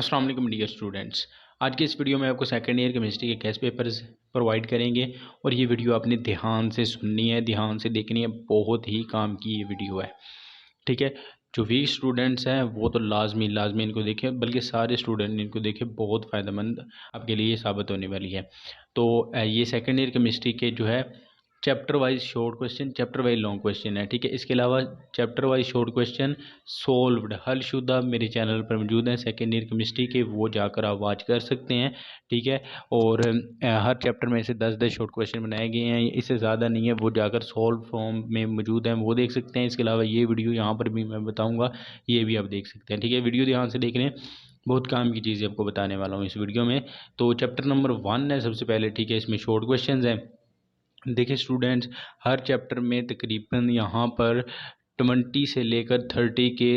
अस्सलाम वालेकुम dear students. आज के इस वीडियो में आपको सेकेंड ईयर केमिस्ट्री के टेस्ट पेपर्स प्रोवाइड करेंगे और ये वीडियो आपने ध्यान से सुननी है, ध्यान से देखनी है। बहुत ही काम की ये वीडियो है, ठीक है। जो वीक स्टूडेंट्स हैं वो तो लाजमी इनको देखें, बल्कि सारे स्टूडेंट इनको देखें, बहुत फ़ायदेमंद आपके लिए साबित होने वाली है। तो ये सेकेंड ईयर केमिस्ट्री के जो है chapter wise short question, chapter wise long question है, ठीक है। इसके अलावा chapter wise short question solved हलशुदा मेरे चैनल पर मौजूद हैं सेकेंड ईयर केमिस्ट्री के, वो जाकर आप वॉच कर सकते हैं, ठीक है। और हर चैप्टर में से 10-10 शॉर्ट क्वेश्चन बनाए गए हैं, इससे ज़्यादा नहीं है, वो जाकर सॉल्व फॉर्म में मौजूद हैं, वो देख सकते हैं। इसके अलावा ये वीडियो यहाँ पर भी मैं बताऊँगा, ये भी आप देख सकते हैं, ठीक है। वीडियो ध्यान से देख लें, बहुत काम की चीज़ें आपको बताने वाला हूँ इस वीडियो में। तो चैप्टर नंबर 1 है सबसे पहले, ठीक है। इसमें शॉर्ट क्वेश्चन हैं। देखिए स्टूडेंट्स, हर चैप्टर में तकरीबन यहाँ पर 20 से लेकर 30 के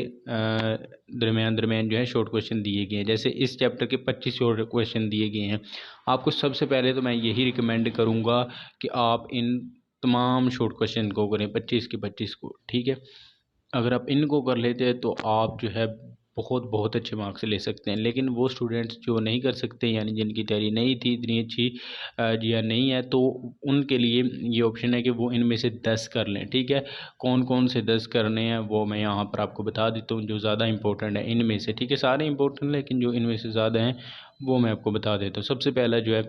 दरमियान जो है शॉर्ट क्वेश्चन दिए गए हैं। जैसे इस चैप्टर के 25 शॉर्ट क्वेश्चन दिए गए हैं। आपको सबसे पहले तो मैं यही रिकमेंड करूँगा कि आप इन तमाम शॉर्ट क्वेश्चन को करें, 25 के 25 को, ठीक है। अगर आप इनको कर लेते हैं तो आप जो है बहुत अच्छे मार्क्स ले सकते हैं। लेकिन वो स्टूडेंट्स जो नहीं कर सकते, यानी जिनकी तैयारी नहीं थी इतनी अच्छी या नहीं है, तो उनके लिए ये ऑप्शन है कि वो इनमें से 10 कर लें, ठीक है। कौन कौन से 10 करने हैं वो मैं यहाँ पर आपको बता देता हूँ, जो ज़्यादा इंपॉर्टेंट है इनमें से, ठीक है। सारे इंपॉर्टेंट लेकिन जो इनमें से ज़्यादा हैं वो मैं आपको बता देता हूँ। सबसे पहला जो है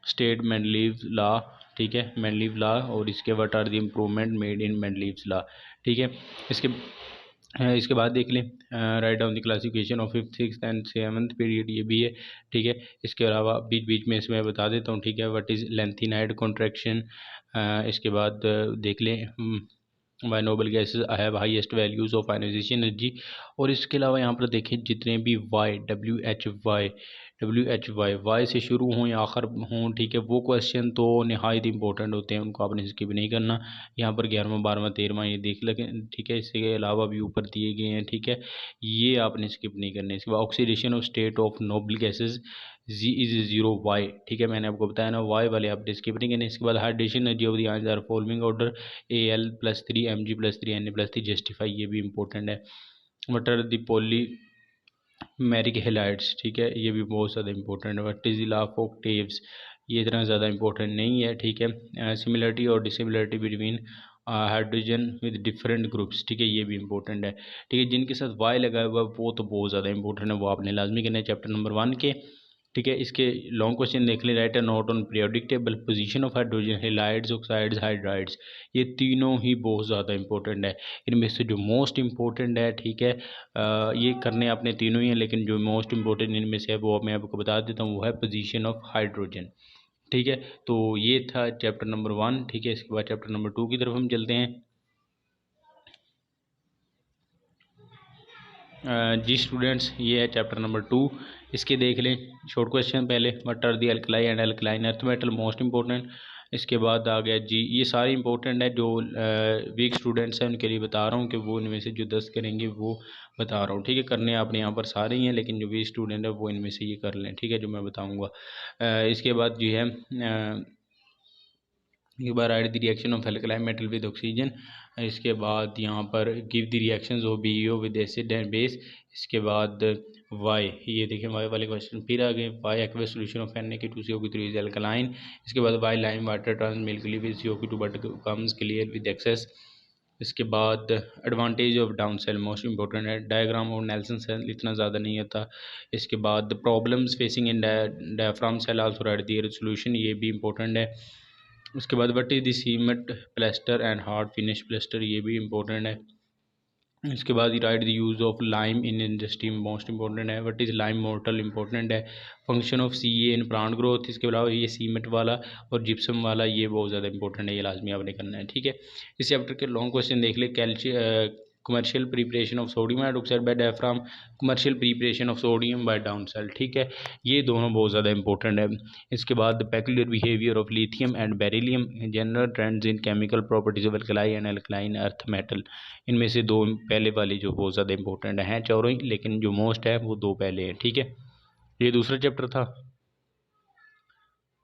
स्टेट मेंडलीव लॉ, ठीक है, मेंडलीव लॉ, और इसके what are the improvement made in Mendeleev's law, ठीक है। इसके बाद देख लें write down the classification of 5th 6th and 7th period, ये भी है, ठीक है। इसके अलावा बीच बीच में इसमें बता देता हूँ, ठीक है। What is lanthanide contraction. इसके बाद देख लें why noble gases have highest values of ionisation energy. और इसके अलावा यहाँ पर देखें जितने भी वाई वाई से शुरू हों या आखिर हों, ठीक है, वो क्वेश्चन तो नहायत इंपॉर्टेंट होते हैं, उनको आपने स्किप नहीं करना। यहाँ पर 11वां 12वां 13वां ये देख लें, ठीक है। इसके अलावा भी ऊपर दिए गए हैं, ठीक है, ये आपने स्किप नहीं करने। इसके बाद oxidation of state of noble gases जी इज 0 वाई, ठीक है, मैंने आपको बताया ना, वाई वाले आप स्किप नहीं करने। इसके बाद hydration energy of the answer following order Al+3 Mg+3 Na+3 justify, ये भी इंपॉर्टेंट है। What are the polymeric halides, ठीक है, ये भी बहुत ज़्यादा इंपॉर्टेंट है। What is the law of octaves, ये इतना ज़्यादा इंपॉर्टेंट नहीं है, ठीक है। सिमिलरिटी और dissimilarity between hydrogen with different groups, ठीक है, ये भी इंपॉर्टेंट है, ठीक है। जिनके साथ वाई लगा हुआ है वो तो बहुत ज़्यादा इंपॉर्टेंट है, वो आपने लाजमी करना है चैप्टर नंबर 1 के, ठीक है। इसके लॉन्ग क्वेश्चन देख लें। Write a note on periodic table, position of hydrogen, halides, oxides, hydrides, ये तीनों ही बहुत ज़्यादा इंपॉर्टेंट है। इनमें से जो मोस्ट इंपॉर्टेंट है, ठीक है, ये करने अपने तीनों ही हैं, लेकिन जो मोस्ट इंपॉर्टेंट इनमें से है वो मैं आपको बता देता हूँ, वो है पोजीशन ऑफ हाइड्रोजन, ठीक है। तो ये था चैप्टर नंबर 1, ठीक है। इसके बाद चैप्टर नंबर 2 की तरफ हम चलते हैं। जी स्टूडेंट्स, ये है चैप्टर नंबर 2, इसके देख लें शॉर्ट क्वेश्चन पहले। What are the alkali and alkaline earth metal, most important. इसके बाद आ गया जी, ये सारे इंपॉर्टेंट है, जो वीक स्टूडेंट्स हैं उनके लिए बता रहा हूँ कि वो इनमें से जो 10 करेंगे वो बता रहा हूँ, ठीक है। करने आपने यहाँ पर सारे ही हैं, लेकिन जो वीक स्टूडेंट है वो इनमें से ये कर लें, ठीक है, जो मैं बताऊँगा। इसके बाद जो है एक बार write the reaction of alkaline metal with oxygen. इसके बाद यहाँ पर give the reactions of BeO with acid and base. इसके बाद वाई, ये देखें वाई वाले क्वेश्चन फिर आ गए। Why aqueous solution of Na2CO3 is alkaline. इसके बाद why lime water turns milky with CO2 but comes clear with excess. इसके बाद advantage of Down cell, most important है। डायग्राम ऑफ नेल्सन सेल, इतना ज़्यादा नहीं आता। इसके बाद problems facing in diaphragm cell also write their solution, ये भी इंपॉर्टेंट है। उसके बाद what is the cement plaster and hard finish plaster, ये भी इंपॉर्टेंट है। इसके बाद write the use of lime in industry, most important है। What is lime mortar, important है। Function of CA in plant growth. इसके अलावा ये सीमेंट वाला और जिप्सम वाला ये बहुत ज़्यादा इंपॉर्टेंट है, ये लाजमी आपने करना है, ठीक है। इस चैप्टर के लॉन्ग क्वेश्चन देख ले। Commercial preparation of sodium hydroxide by diaphragm, commercial preparation of sodium by down cell, ठीक है, ये दोनों बहुत ज़्यादा इंपॉर्टेंट है। इसके बाद peculiar behaviour of lithium and beryllium, general trends in chemical properties of alkali and alkaline earth metal, इनमें से दो पहले वाली जो बहुत ज़्यादा इंपॉर्टेंट हैं चारों ही, लेकिन जो मोस्ट है वो दो पहले हैं, ठीक है। ये दूसरा चैप्टर था।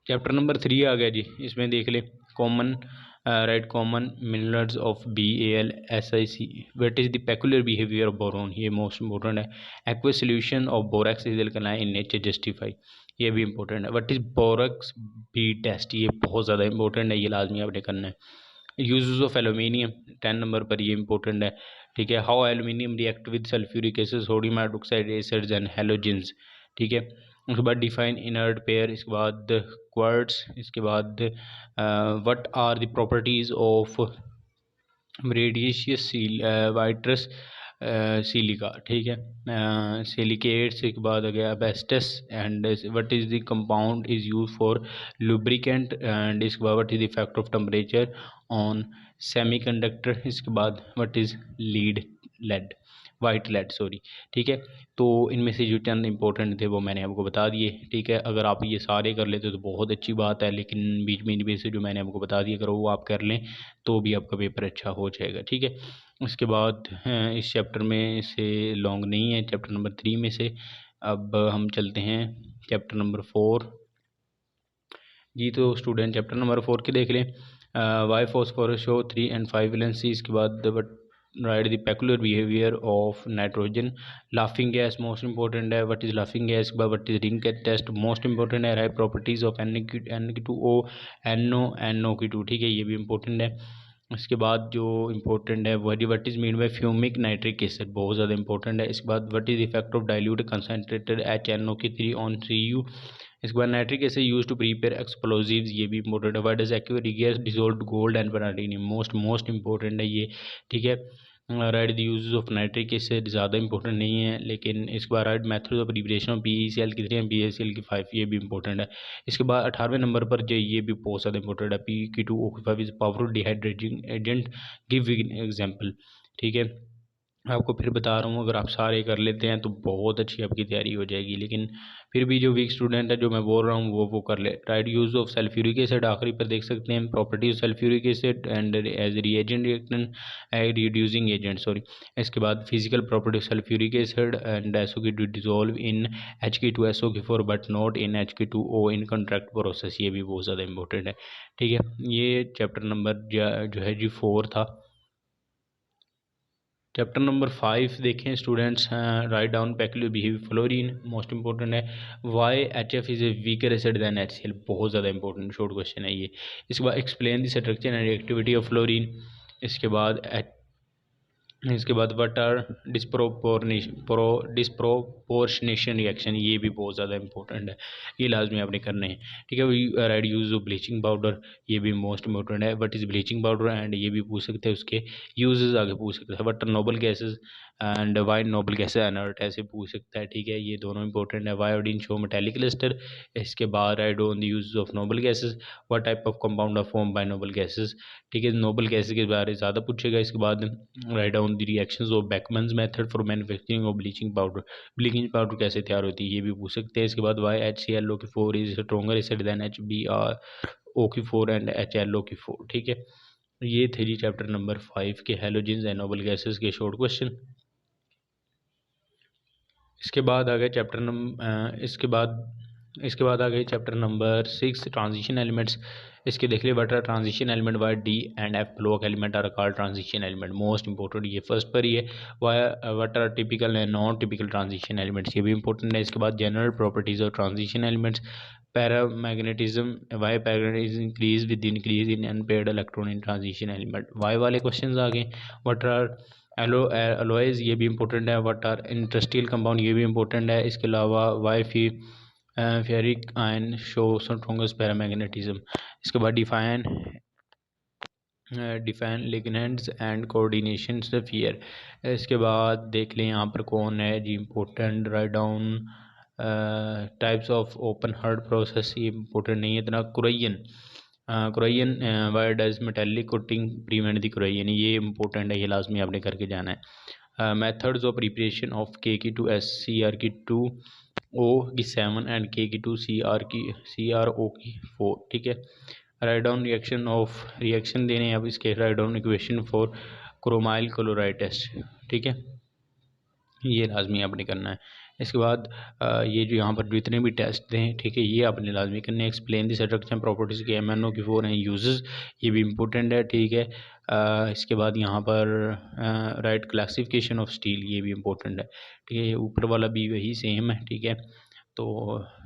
चैप्टर नंबर 3 आ गया जी, इसमें देख ले common write common minerals of BAL SiC, what is the peculiar behaviour of boron, ये मोस्ट इंपॉर्टेंट है। Aqua solution of borax is alkaline in nature justify, ये भी इंपॉर्टेंट है। What is borax bead test, ये बहुत ज़्यादा important है, ये लाजमी आपने करना है। यूज ऑफ एलुमिनियम 10 नंबर पर, ये इंपॉर्टेंट है, ठीक है। How aluminium react with sulphuric acid, sodium hydroxide acids and halogens, ठीक है। उसके बाद डिफाइन इनर्ट पेयर, इसके बाद क्वार्ट्स, इसके बाद what are the properties of radicious vitreous silica, ठीक है। सिलिकेट्स के बाद आ गया asbestos and what is the compound is use for lubricant and इसके बाद what is the effect of temperature on semiconductor, इसके बाद what is lead white lead sorry, ठीक है। तो इनमें से जो 10 इंपॉर्टेंट थे वो मैंने आपको बता दिए, ठीक है। अगर आप ये सारे कर लेते तो बहुत अच्छी बात है, लेकिन बीच में इनमें से जो मैंने आपको बता दिया अगर वो आप कर लें तो भी आपका पेपर अच्छा हो जाएगा, ठीक है। उसके बाद इस चैप्टर में से लॉन्ग नहीं है, चैप्टर नंबर 3 में से अब हम चलते हैं चैप्टर नंबर 4 जी। तो स्टूडेंट चैप्टर नंबर 4 के देख लें। Why phosphorus show 3 and 5 valency, इसके बाद write the peculiar behaviour of nitrogen, laughing gas most important है, what is laughing gas, what is ring test most important है, write properties of NH2O NO2, ठीक है, ये भी इंपॉर्टेंट है। इसके बाद जो इंपॉर्टेंट है what is mean by fuming nitric acid, बहुत ज़्यादा इंपॉर्टेंट है। इसके बाद what is effect of dilute concentrated HNO3 on CU, इसके बाद nitric acid use to prepare explosives, ये भी इंपॉर्टेंट है। What is aqua dissolved gold and palladium, most important है ये, ठीक है। Write the use of nitric acid ज़्यादा इंपॉर्टेंट नहीं है, लेकिन इसके बाद write method of preparation of PeCl की 3 एंड PaCl की 5, ये भी इंपॉर्टेंट है। इसके बाद 18वें नंबर पर जो ये भी बहुत ज़्यादा इंपॉर्टेंट है, P2O5 is powerful dehydrating agent, give example, ठीक है। आपको फिर बता रहा हूँ अगर आप सारे कर लेते हैं तो बहुत अच्छी आपकी तैयारी हो जाएगी, लेकिन फिर भी जो वीक स्टूडेंट है जो मैं बोल रहा हूँ वो कर ले। Write use of sulphuric acid आखिरी पर देख सकते हैं, property of sulphuric acid and as reagent reactant reducing agent sorry. इसके बाद physical property of sulphuric acid and SO2 dissolve in Hk2SO4 but not in Hk2O in contract process, ये भी बहुत ज़्यादा इंपॉर्टेंट है, ठीक है। ये चैप्टर नंबर जो है जी 4 था। चैप्टर नंबर 5 देखें students, write down peculiar behaviour fluorine, most important है। Why HF is a weaker acid than HCl, बहुत ज़्यादा इंपॉर्टेंट शॉर्ट क्वेश्चन है ये। इसके बाद explain the structure and activity of fluorine, इसके बाद व्हाट आर डिस्प्रोपोर्शनेशन रिएक्शन, ये भी बहुत ज़्यादा इंपॉर्टेंट है, ये लाजमी आपने करने हैं, ठीक है। Right use of bleaching powder, ये भी मोस्ट इंपॉर्टेंट है, what is bleaching powder and ये भी पूछ सकते हैं, उसके यूजेस आगे पूछ सकते हैं। What are noble gases and why noble gases inert, ऐसे पूछ सकता है, ठीक है। ये दोनों इंपॉर्टेंट है। Why iodine show metallic cluster, इसके बाद write on the use of noble gases, what type of compound are form by noble gases, ठीक है। नोबल गैसेज के बारे में ज़्यादा पूछेगा। इसके बाद write down the reactions of Beckmann's method for manufacturing of bleaching powder, bleaching powder कैसे तैयार होती है, ये भी पूछ सकते हैं। इसके बाद why HClO4 is stronger acid than HbRO4 and HLO4, ठीक है। ये थे जी चैप्टर नंबर 5 के हैलोजेंस एंड नोबल गैसेस के शॉर्ट क्वेश्चन। इसके बाद आ गए चैप्टर नंबर इसके बाद आ गए चैप्टर नंबर 6 ट्रांजिशन एलिमेंट्स। इसके देख लिए what are transition element, why D and F block element are called transition element, most important ये फर्स्ट पर ही है। What are typical and non typical transition elements, ये भी इंपॉर्टेंट है। इसके बाद general properties of transition elements, paramagnetism, why paramagnetism increase with increase in unpaired electron in transition element, why वाले क्वेश्चन आ गए। व्हाट आर एलोइज, ये भी इंपॉर्टेंट है। व्हाट आर इंडस्ट्रियल कंपाउंड, ये भी इंपॉर्टेंट है। इसके अलावा why ferric ion show strongest paramagnetism. इसके बाद define ligands and coordination sphere. इसके बाद देख लें यहाँ पर कौन है जी important, write down types of open hearth process, ये इंपॉर्टेंट नहीं है इतना। Corrosion why does metallic coating prevent the corrosion, ये इंपॉर्टेंट है, ये लाजमी आपने करके जाना है। Methods of preparation of K2SCr2O7 and K2CrO4, ठीक है। राइट डाउन रिएक्शन देने अब इसके write down equation for chromyl chloride test, ठीक है, ये लाजमी आपने करना है। इसके बाद ये जो यहाँ पर जितने भी टेस्ट हैं, ठीक है, ये आपने लाजमी करने। एक्सप्लेन द स्ट्रक्चर प्रॉपर्टीज़ के MNO की 4 हैं यूजेस, ये भी इम्पोर्टेंट है, ठीक है। इसके बाद यहाँ पर राइट क्लासिफिकेशन ऑफ स्टील, ये भी इम्पोर्टेंट है, ठीक है। ऊपर वाला भी वही सेम है, ठीक है। तो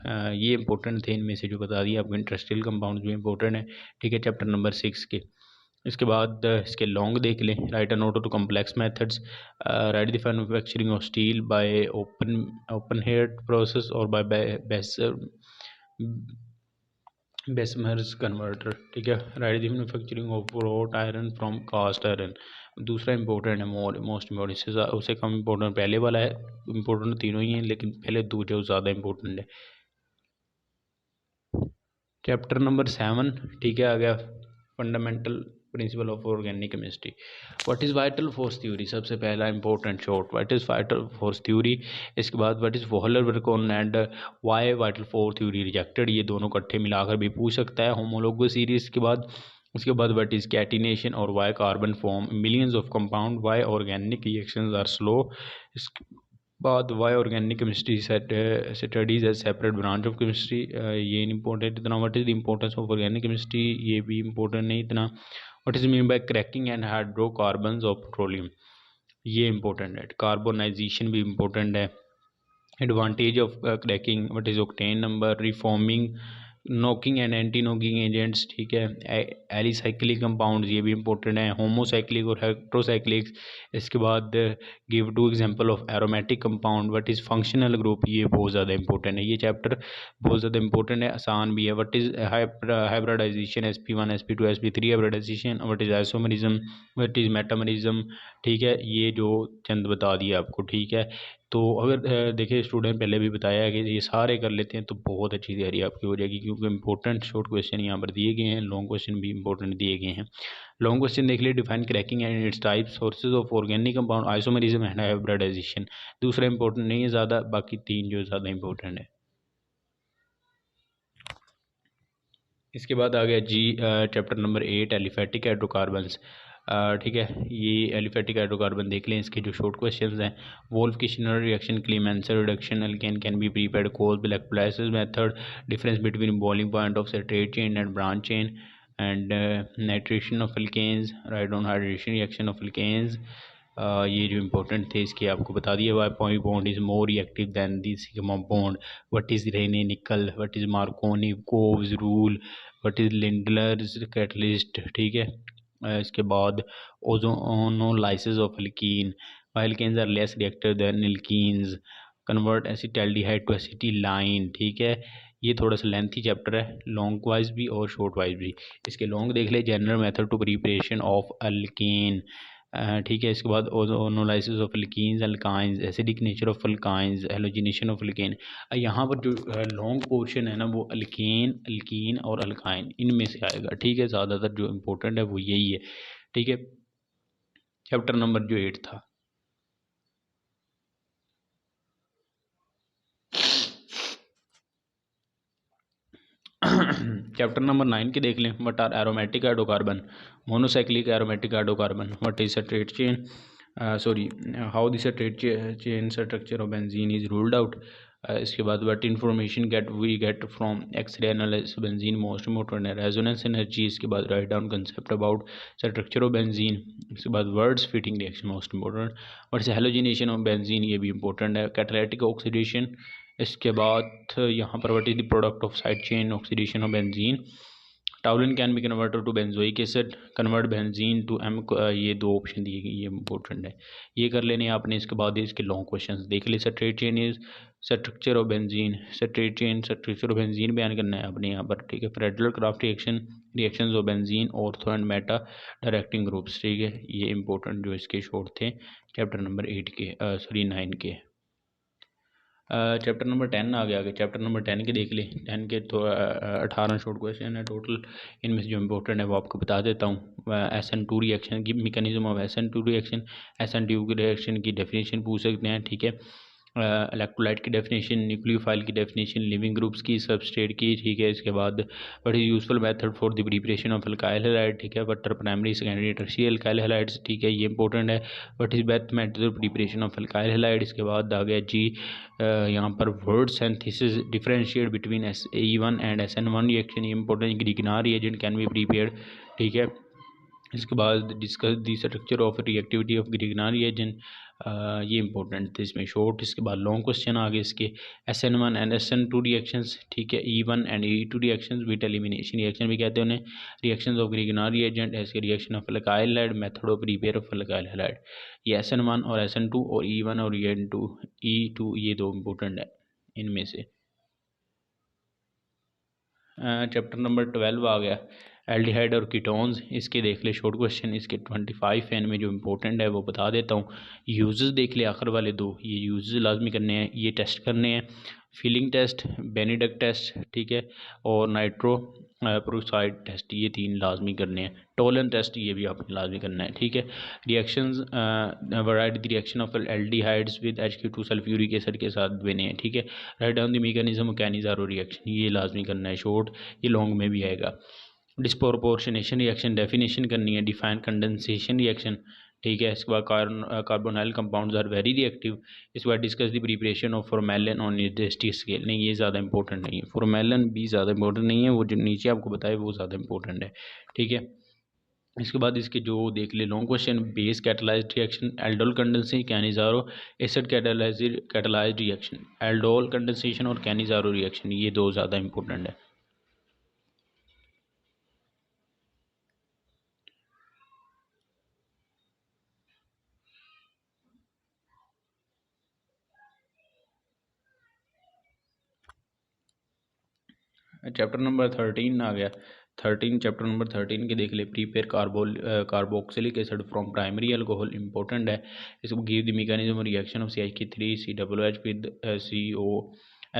ये इंपॉर्टेंट थे इनमें से जो बता दिया आपको। इंडस्ट्रियल कंपाउंड्स भी इंपॉर्टेंट है, ठीक है, चैप्टर नंबर 6 के। इसके बाद इसके लॉन्ग देख लें। Write a note to complex methods, write the manufacturing of steel by open head process और बाय बेसमर्स कन्वर्टर, ठीक है। Write the manufacturing of wrought iron from cast iron, दूसरा इंपॉर्टेंट है, मोस्ट इम्पोर्टेंट, उससे कम important पहले वाला है। इम्पोर्टेंट तीनों ही हैं, लेकिन पहले दो जो ज़्यादा इम्पोर्टेंट है। चैप्टर नंबर 7, ठीक है, आ गया fundamental principle of organic chemistry. What is vital force theory, सबसे पहला important short, what is vital force theory. इसके बाद what is Wohler work on and why vital force theory rejected, ये दोनों इकट्ठे मिलाकर भी पूछ सकता है, होमोलोगस सीरीज के बाद। उसके बाद व्हाट इज़ कैटिनेशन और why carbon form millions of compound, why organic reactions are slow. इसके बाद why organic chemistry studies as separate branch of chemistry, ये इंपॉर्टेंट इतना। What is the importance of organic chemistry, ये भी important नहीं इतना। What is mean by cracking and hydrocarbons of petroleum, ये important है। कार्बोनाइजेशन भी इंपॉर्टेंट है। Advantage of cracking, what is octane number, reforming, knocking and anti knocking agents, ठीक है। एलिसाइक्लिक कंपाउंड्स, ये भी इंपॉर्टेंट है। होमोसाइक्लिक और हेट्रोसाइक्लिक। इसके बाद give 2 example of aromatic compound, what is functional group, ये बहुत ज़्यादा इंपॉर्टेंट है। ये चैप्टर बहुत ज़्यादा इंपॉर्टेंट है, आसान भी है। What is hybridisation, sp1 sp2 sp3 hybridisation. What is isomerism, what is metamerism, ठीक है। ये जो चंद बता दिया आपको, ठीक है। तो अगर देखिए स्टूडेंट पहले भी बताया है कि ये सारे कर लेते हैं तो बहुत अच्छी तैयारी आपकी हो जाएगी, क्योंकि इंपॉर्टेंट शॉर्ट क्वेश्चन यहाँ पर दिए गए हैं, लॉन्ग क्वेश्चन भी इंपॉर्टेंट दिए गए हैं। लॉन्ग क्वेश्चन देख लिए। Define cracking and its type, sources of organic compound, isomerism and hybridisation. दूसरा इंपॉर्टेंट नहीं है ज़्यादा, बाकी तीन जो ज़्यादा इंपॉर्टेंट है। इसके बाद आ गया जी चैप्टर नंबर 8 एलिफेटिक हाइड्रोकार्बन्स, ठीक है। ये एलिफेटिक हाइड्रोकार्बन देख लें। इसके जो शॉर्ट क्वेश्चंस हैं, Wolff Kishner reaction, Clemmensen reduction, alkane can be prepared, Kolbe's electrolysis method, difference between boiling point of straight chain and branch chain, and nitration of alkanes, write on hydration reaction of alkenes. ये जो important थे इसके आपको बता दिया। Why pi bond is more reactive than the sigma bond, what is Raney nickel, what is Markovnikov's rule, what is Lindlar's catalyst, ठीक है। इसके बाद ozonolysis of alkene, alkanes are less reactive than alkenes, convert acetaldehyde to acetylene, ठीक है। ये थोड़ा सा lengthy chapter है, लॉन्ग वाइज भी और शॉर्ट वाइज भी। इसके लॉन्ग देख ले। General method to preparation of alkane, ठीक है। इसके बाद ozonolysis of alkenes, alkynes, acidic nature of alkynes, halogenation of alkane. यहाँ पर जो लॉन्ग पोर्शन है ना, वो अल्केन, अल्कीन और अल्काइन इनमें से आएगा, ठीक है। ज़्यादातर जो इम्पोर्टेंट है वो यही है, ठीक है। चैप्टर नंबर जो 8 था। चैप्टर नंबर 9 के देख लें। What are aromatic hydrocarbon, monocyclic aromatic hydrocarbon, what is straight chain, how this straight chain structure of benzene is ruled out. इसके बाद what information we get from X ray analysis benzene, most important है। Resonance energy, इसके बाद write down concept about structure of benzene. इसके बाद Wurtz Fittig reaction, most important. What is halogenation of benzene, ये भी important है। Catalytic oxidation. इसके बाद यहाँ पर what is the product of side chain oxidation of benzene. Toluene can be converted to benzoic acid, convert benzene to M, ये दो option दिए गए, ये इंपॉर्टेंट है, ये कर लेने आपने। इसके बाद इसके लॉन्ग क्वेश्चंस देख ले। Straight chain is structure of benzene, straight chain structure of benzene बयान करना है आपने यहाँ पर, ठीक है। Friedel Crafts reaction, reactions of benzene, ortho and meta directing groups, ठीक है। ये इंपॉर्टेंट जो इसके शॉर्ट थे चैप्टर नंबर 8 के, सॉरी 9 के। चैप्टर नंबर 10 आ गया। आगे चैप्टर नंबर 10 के देख ले। 10 के तो 18 शॉर्ट क्वेश्चन है टोटल, इनमें से जो इंपॉर्टेंट है वो आपको बता देता हूँ। SN2 रिएक्शन की mechanism of SN2 reaction, SN2 की रिएक्शन की डेफिनेशन पूछ सकते हैं, ठीक है। इलेक्ट्रोलाइट की डेफिनेशन, न्यूक्लियोफाइल की डेफिनेशन, लिविंग ग्रुप्स की, सबस्टेट की, ठीक है। इसके बाद what is useful method for the preparation of alkyl halide, ठीक है। What are primary secondary tertiary alkyl halides, ठीक है, ये इंपॉर्टेंट है। What is best method of preparation of alkyl halide. इसके बाद आ गया जी यहाँ पर Wurtz synthesis differentiate between SE1 and SN1 reaction, ये important. Grignard reagent can be prepared, ठीक है। इसके बाद discuss the structure of reactivity of Grignard reagent, ये इंपॉर्टेंट थे इसमें शॉर्ट। इसके बाद लॉन्ग क्वेश्चन आगे इसके SN1 एंड SN2 रिएक्शंस, ठीक है। E1 and E2 reactions with elimination reaction भी कहते हैं उन्हें। Reactions of Grignard reagent as reaction of alkyl halide, method of prepare of alkyl halide. ये SN1 और SN2 और E1 और E2 ये दो इंपॉर्टेंट है इनमें से। चैप्टर नंबर 12 आ गया एल्डिहाइड और कीटोन्स, इसके देख ले शॉर्ट क्वेश्चन। इसके 25 एन में जो इंपॉर्टेंट है वो बता देता हूँ। यूजेस देख ले आखिर वाले दो, ये यूजेस लाजमी करने हैं, ये टेस्ट करने हैं। फीलिंग टेस्ट, बेनिडक्ट टेस्ट, ठीक है, और नाइट्रो प्रोसाइड टेस्ट, ये तीन लाजमी करने हैं। टोलन टेस्ट ये भी आपने लाजमी करना है, ठीक है। Reactions, write the reaction of aldehydes with H2 sulphuric acid के साथ बने हैं, ठीक है। Write down the mechanism Cannizzaro reaction, ये लाजमी करना है शॉर्ट, ये लॉन्ग में भी आएगा। डिस्प्रोपोर्शनेशन रिएक्शन डेफिनेशन करनी है। डिफाइन कंडेंसेशन रिएक्शन, ठीक है। इसके बाद carbonyl compounds are very reactive. इसके बाद discuss the preparation of formalin on industry scale, नहीं ये ज़्यादा इंपॉर्टेंट नहीं है, फॉर्मेलिन भी ज़्यादा इंपॉर्टेंट नहीं है, वो जो नीचे आपको बताए वो ज़्यादा इंपॉर्टेंट है, ठीक है। इसके बाद इसके जो देख ले long question, base catalysed reaction, aldol condensation, Cannizzaro acid catalysed reaction, aldol condensation और कैनिज़ारो रिएक्शन, ये दो ज़्यादा इंपॉर्टेंट है। चैप्टर नंबर 13 आ गया। चैप्टर नंबर 13 के देख ले। Prepare carboxylic acid from primary alcohol, important है। इसको give the mechanism reaction of CH3 COOH with CO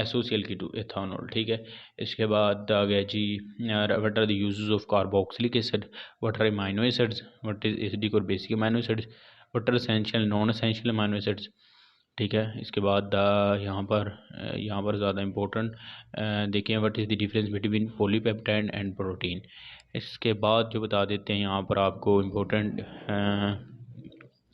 SOCl2 ethanol, ठीक है। इसके बाद आ गया जी what are the uses of carboxylic acid, what are amino acids, what is acidic और basic amino acids, what are essential non essential amino acids, ठीक है। इसके बाद यहाँ पर ज़्यादा इम्पोर्टेंट देखें what is the difference between polypeptide and protein. इसके बाद जो बता देते हैं यहाँ पर आपको इम्पोर्टेंट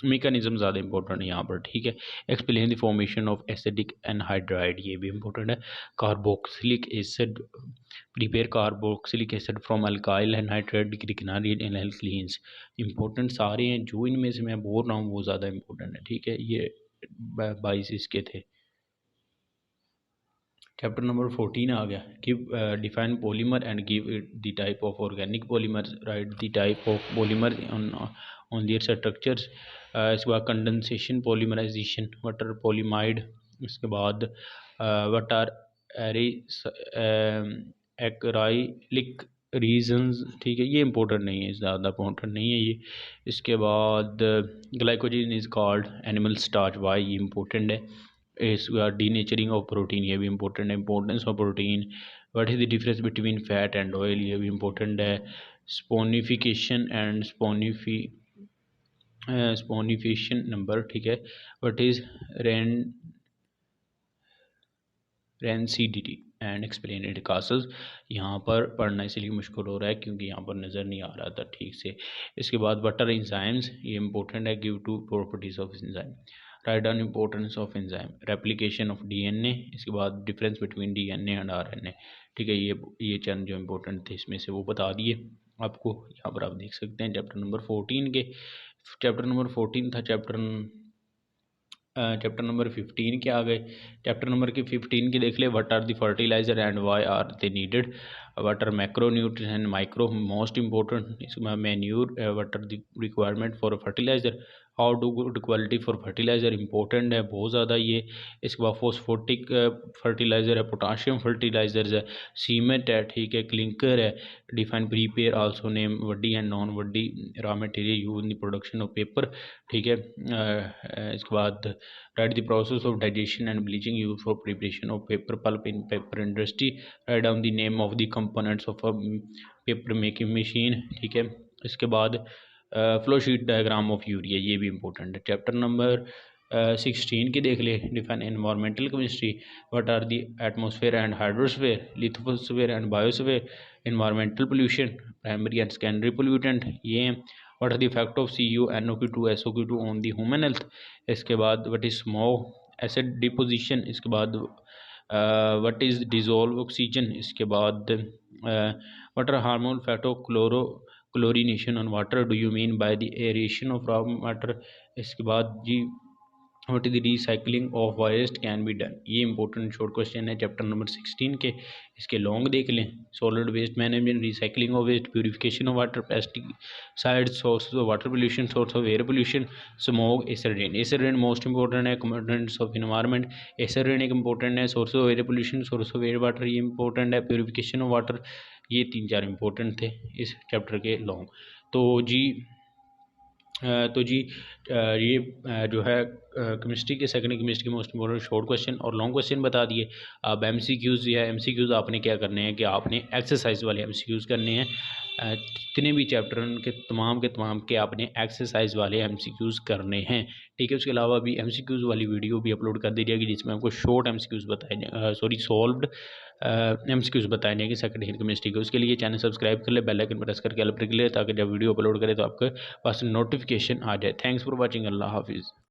मेकानिज़म ज़्यादा इंपॉर्टेंट है यहाँ पर, ठीक है। Explain the formation of acidic anhydride, ये भी इंपॉर्टेंट है। Carboxylic acid, prepare carboxylic acid from alkyl anhydride Grignard and alkenes, important सारे हैं, जो इनमें से मैं बोल रहा हूँ वो ज़्यादा इंपॉर्टेंट है, ठीक है। ये 22 इसके थे। चैप्टर नंबर 14 आ गया। Give define polymer and give it the type of organic polymer, write the type of polymer on their structures. इसके बाद condensation, polymerisation, what are polyamide. इसके बाद व्हाट आर एक्राइलिक रीजन्स, ठीक है, ये इंपॉर्टेंट नहीं है, ज़्यादा इंपॉर्टेंट नहीं है ये। इसके बाद glycogen is called animal starch, why, ये इंपॉर्टेंट है। इसका डीनेचरिंग ऑफ प्रोटीन, ये भी इंपॉर्टेंट है। Importance of protein, what is the difference between fat and oil, ये भी इंपॉर्टेंट है। स्पोनिफिकेशन एंड स्पोनिफिकेशन नंबर, ठीक है। What is rancidity and explained causes, यहाँ पर पढ़ना इसलिए मुश्किल हो रहा है क्योंकि यहाँ पर नज़र नहीं आ रहा था ठीक से। इसके बाद व्हाट आर एंजाइम्स, ये इंपॉर्टेंट है। Give two properties of enzyme, write down importance of enzyme, replication of DNA। इसके बाद difference between DNA and RNA, ठीक है। ये चंद जो इंपॉर्टेंट थे इसमें से वो बता दिए आपको, यहाँ पर आप देख सकते हैं। चैप्टर नंबर 14 के, चैप्टर नंबर 14 था। चैप्टर नंबर 15 के आ गए। चैप्टर नंबर 15 के देख ले। What are the fertiliser and why are they needed, what are macro nutrients and micro, most important. इसमें manure, what are the requirement for fertiliser, how do good quality for fertiliser, important है बहुत ज़्यादा ये। इसके बाद phosphatic fertiliser है, potassium fertilisers है, cement है, ठीक है, क्लिंकर है। Define prepare also name woody and non woody raw material use in the production of paper, ठीक है। इसके बाद write the process of digestion and bleaching use for preparation of paper pulp in paper industry, right down the name of the components of a paper making machine, ठीक है। इसके बाद flow sheet diagram of urea, ये भी important है। Chapter number 16 की देख ले, define environmental chemistry, what are the atmosphere and hydrosphere, lithosphere and biosphere, environmental pollution, primary and secondary pollutant ये हैं। What are the effect of CO, NO2, SO2 on the human health. इसके बाद what is smoke, acid deposition. इसके बाद what is dissolved oxygen. इसके बाद what are hormone phyto chloro chlorination on water, do you mean by the aeration of raw water. इसके बाद जी what is the recycling of waste can be done. ये important short question है chapter number 16 के। इसके long देख लें, solid waste management, recycling of waste, purification of water, pesticide, source of water pollution, source of air pollution, smoke, acid rain. Acid rain most important है, components of environment. Acid rain एक important है, source of air pollution, source of air water ये important है, purification of water. ये 3-4 important थे इस chapter के long. तो जी ये जो है केमिस्ट्री के सेकेंड केमिस्ट्री के मोस्ट इंपॉर्टेंट शॉर्ट क्वेश्चन और लॉन्ग क्वेश्चन बता दिए। अब MCQs या MCQs आपने क्या करने हैं कि आपने एक्सरसाइज वाले MCQs करने हैं। जितने भी चैप्टर के तमाम के आपने एक्सरसाइज वाले MCQs करने हैं, ठीक है। उसके अलावा भी MCQs वाली वीडियो भी अपलोड कर दी जाएगी जिसमें आपको शॉर्ट MCQs बताए सॉल्व्ड MCQs बताए जाएंगे सेकंड ईयर केमिस्ट्री के। उसके लिए चैनल सब्सक्राइब कर ले, बेल आइकन प्रेस करके ऑल पर क्लिक ले, ताकि जब वीडियो अपलोड करें तो आपके पास नोटिफिकेशन आ जाए। Thanks for watching. अल्लाह हाफिज़।